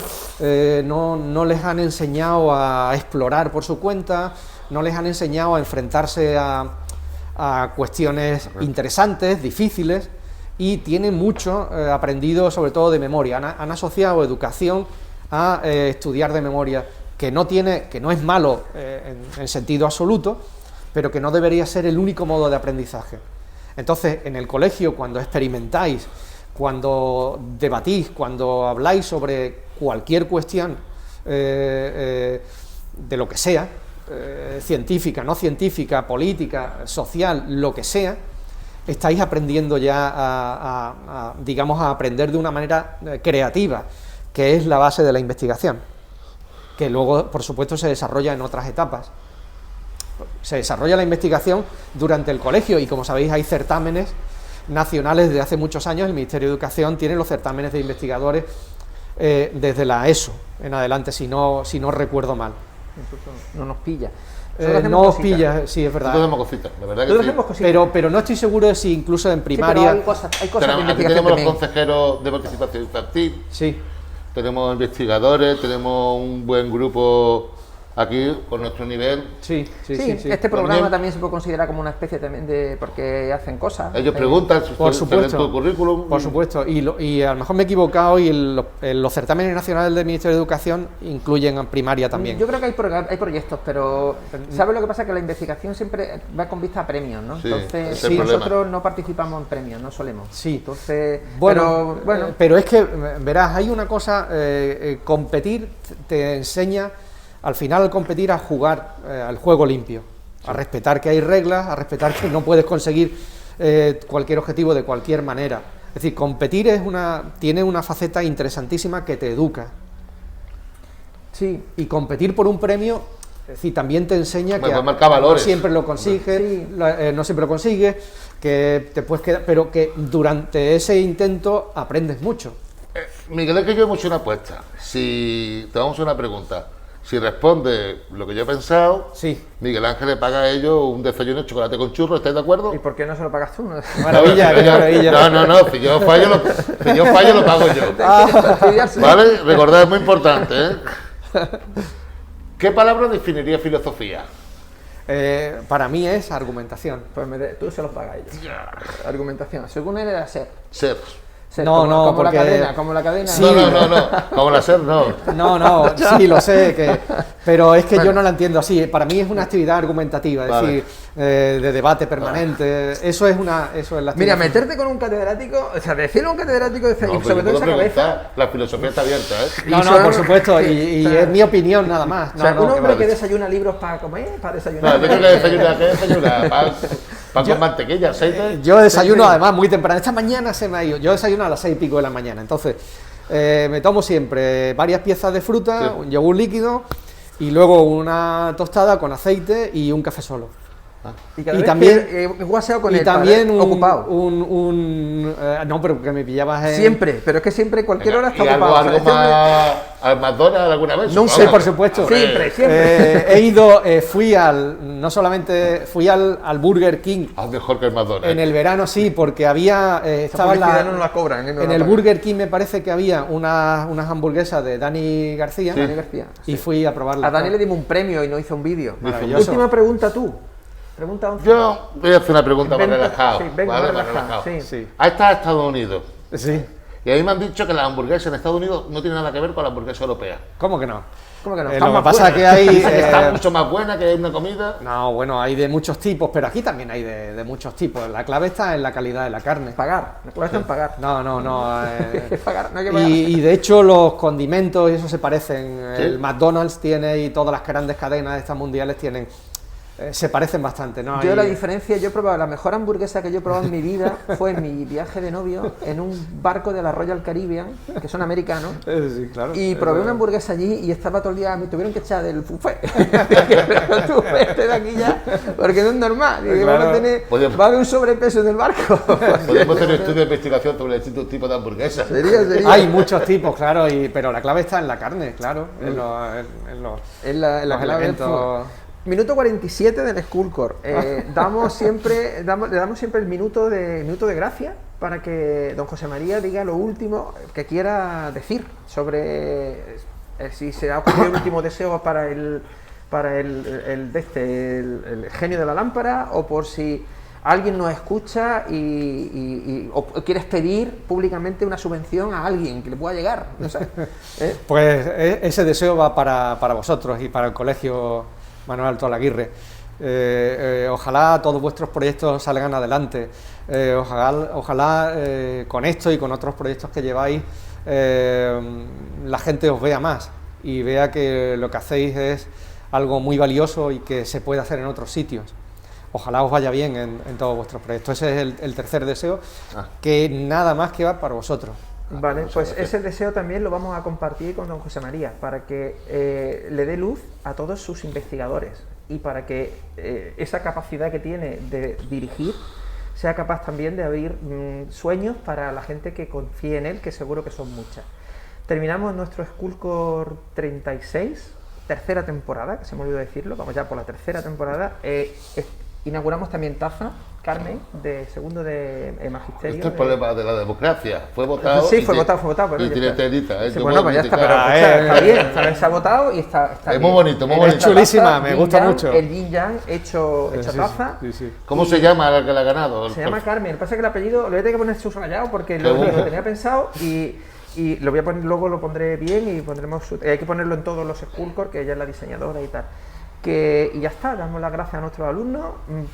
no les han enseñado a explorar por su cuenta, no les han enseñado a enfrentarse a cuestiones interesantes, difíciles, y tienen mucho aprendido sobre todo de memoria. Han asociado educación a estudiar de memoria, que no es malo en sentido absoluto, pero que no debería ser el único modo de aprendizaje. Entonces, en el colegio, cuando experimentáis, cuando debatís, cuando habláis sobre cualquier cuestión de lo que sea, científica, no científica, política, social, lo que sea, estáis aprendiendo ya digamos, a aprender de una manera creativa, que es la base de la investigación, que luego, por supuesto, se desarrolla en otras etapas. Se desarrolla la investigación durante el colegio y, como sabéis, hay certámenes nacionales desde hace muchos años. El Ministerio de Educación tiene los certámenes de investigadores desde la ESO en adelante, si no recuerdo mal. No nos pilla. No os pilla, sí, es verdad. Nosotros hacemos cositas, la verdad que Nosotros sí. hacemos cositas. Pero no estoy seguro de si incluso en Sí, pero primaria... hay cosas de Aquí investigación tenemos los también. consejeros de participación infantil, Sí, tenemos investigadores, tenemos un buen grupo aquí con nuestro nivel. sí. Este programa También- también se puede considerar como una especie también de... porque hacen cosas. Ellos preguntan, Por se supuesto. ven tu currículum. Por supuesto, y a lo mejor me he equivocado y los certámenes nacionales del Ministerio de Educación incluyen a primaria también. Yo creo que hay proyectos, pero ¿sabes lo que pasa? Que la investigación siempre va con vista a premios, ¿no? Sí, Entonces, ese es el nosotros problema. no participamos en premios, no solemos. Sí. Entonces, Bueno, bueno, pero es que, verás, hay una cosa, competir te enseña, al final al competir, a jugar al juego limpio, a respetar que hay reglas, a respetar que no puedes conseguir cualquier objetivo de cualquier manera. Es decir, competir tiene una faceta interesantísima que te educa. sí. Y competir por un premio, es decir, también te enseña Pues que marca valores. no siempre lo consigues, Sí. no siempre lo consigues, que te puedes quedar, pero que durante ese intento aprendes mucho. Miguel, es que yo hemos hecho una apuesta. Si te vamos a hacer una pregunta, Si responde lo que yo he pensado, Sí. Miguel Ángel le paga a ellos un desayuno de chocolate con churros, ¿estáis de acuerdo? ¿Y por qué no se lo pagas tú? No? Maravilla, qué maravilla. No, si yo fallo lo pago yo. ¿Vale? Recordad, es muy importante, ¿eh? ¿Qué palabra definiría filosofía? Para mí es argumentación. Pues tú se los pagas a ellos. Argumentación. Según él era ser. Ser. Ser, No, como, no, como porque- la cadena, como la cadena. Sí. No. Como la ser, no. No, sí, lo sé, pero es que yo no la entiendo así. Para mí es una actividad argumentativa, es Vale. decir, de debate permanente. Eso es la Mira, actividad. meterte con un catedrático, o sea, decirle a un catedrático, No, y pero sobre yo todo puedo esa cabeza. preguntar, la filosofía está abierta, ¿eh? No, y son- por supuesto, y o sea, es mi opinión nada más. O sea, No, un no, hombre vale. que desayuna libros para comer, para No, desayunar. yo creo que desayuna, pan con mantequilla, aceite. Yo desayuno además muy temprano. Esta mañana se me ha ido. Yo desayuno a las 6:00 de la mañana. Entonces, me tomo siempre varias piezas de fruta, Sí. un yogur líquido y luego una tostada con aceite y un café solo. Y, cada Y vez también- que, guaseo con y el también padre, ocupado. no, pero que me pillabas en... Siempre, pero es que siempre, cualquier hora está ¿Y algo ocupado. O sea, este hombre- más al McDonald's alguna vez? No Supongo. sé, por supuesto. Siempre, siempre. He ido, no solamente fui al Burger King. Ah, mejor que el McDonald's. En el verano sí, porque había, estaba publicidad no nos la cobran, no en la el pagan. Burger King me parece que había unas hamburguesas de Dani García, Dani García. y fui a probarlas. A Dani le dimos un premio y nos hizo un vídeo. Maravilloso. Última pregunta tú. Pregunta 11. Yo voy a hacer una pregunta más Venga, relajada. sí, venga, ¿vale? más relajado, sí. Sí. Ahí está Estados Unidos. Sí. Y a mí me han dicho que la hamburguesa en Estados Unidos no tiene nada que ver con la hamburguesa europea. ¿Cómo que no? ¿Cómo que no? Lo Está que más pasa buena. que hay... Que está mucho más buena, que hay una comida. No, bueno, hay de muchos tipos, pero aquí también hay de muchos tipos. La clave está en la calidad de la carne. Pagar. La clave está en pagar. No. Hay que pagar, no hay que pagar. Y de hecho los condimentos y eso se parecen. Sí. El McDonald's tiene y todas las grandes cadenas estas mundiales tienen, se parecen bastante, ¿no? Yo Y- la diferencia, yo he probado, la mejor hamburguesa que yo he probado en mi vida fue en mi viaje de novio en un barco de la Royal Caribbean, que son americanos, Sí, claro. y probé una hamburguesa allí y estaba todo el día, me tuvieron que echar del buffet. Tú vete de aquí ya, porque no es normal. Digo, Claro. va a haber un sobrepeso en el barco. Podemos hacer un estudio de investigación sobre el distintos tipos de hamburguesas. Sería. Hay muchos tipos, claro, pero la clave está en la carne, claro, en los Es la los clave del elementos. fútbol. Minuto 47 del Skullcore. Le damos siempre el minuto de gracia para que don José María diga lo último que quiera decir sobre si se ha ocurrido el último deseo para el genio de la lámpara, o por si alguien nos escucha o quieres pedir públicamente una subvención a alguien que le pueda llegar. No sé. Pues ese deseo va para vosotros y para el Colegio Manuel Alto Alaguirre. Ojalá todos vuestros proyectos salgan adelante. Ojalá con esto y con otros proyectos que lleváis la gente os vea más y vea que lo que hacéis es algo muy valioso y que se puede hacer en otros sitios. Ojalá os vaya bien en todos vuestros proyectos. Ese es el tercer deseo, que nada más que va para vosotros. Vale, muchas pues gracias. ese deseo también lo vamos a compartir con don José María, para que le dé luz a todos sus investigadores y para que esa capacidad que tiene de dirigir sea capaz también de abrir sueños para la gente que confíe en él, que seguro que son muchas. Terminamos nuestro Skullcore 36, tercera temporada, que se me olvidó decirlo, vamos ya por la tercera temporada. Inauguramos también taza, Carmen, de segundo de Magisterio. Este es el problema de la democracia. Fue votado. Sí, y fue tiene- votado. Pero y ya tiene está. telita, ¿eh? Sí, Yo bueno, puedo pues ya está, pero criticar. está bien, se ha votado y está Es bien. muy bonito, muy En bonito. esta Chulísima, taza, me yin gusta yang, mucho. El yin yang hecho taza. Sí. ¿Cómo se llama la que la ha ganado? Se llama Carmen. Lo que pasa es que el apellido lo voy a tener que poner subrayado porque lo bueno. tenía pensado y lo voy a poner, luego lo pondré bien y pondremos hay que ponerlo en todos los Skullcore, que ella es la diseñadora y tal. Y ya está, damos las gracias a nuestros alumnos.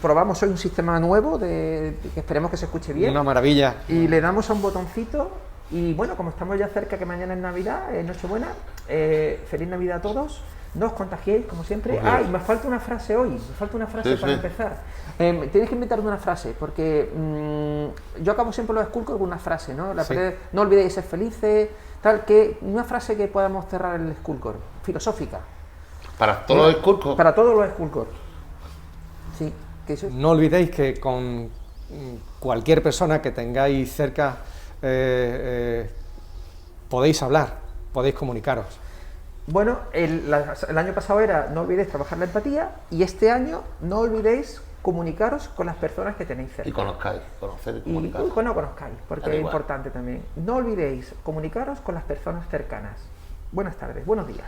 Probamos hoy un sistema nuevo que esperemos que se escuche bien. Una maravilla. Y le damos a un botoncito y bueno, como estamos ya cerca, que mañana es Navidad, Nochebuena, feliz Navidad a todos, no os contagiéis como siempre. Y me falta una frase hoy, Sí, para sí. empezar. Tienes que inventarme una frase, porque yo acabo siempre los Skullcore con una frase, ¿no? Sí. No olvidéis ser felices, una frase que podamos cerrar el Skullcore, filosófica, Para todos los cursos. para todos los Skullcore. Sí, que eso es. No olvidéis que con cualquier persona que tengáis cerca podéis hablar, podéis comunicaros. Bueno, el año pasado era no olvidéis trabajar la empatía y este año no olvidéis comunicaros con las personas que tenéis cerca. Y conozcáis, conocer y Y comunicar. no conozcáis, porque es igual. importante también. No olvidéis comunicaros con las personas cercanas. Buenas tardes, buenos días.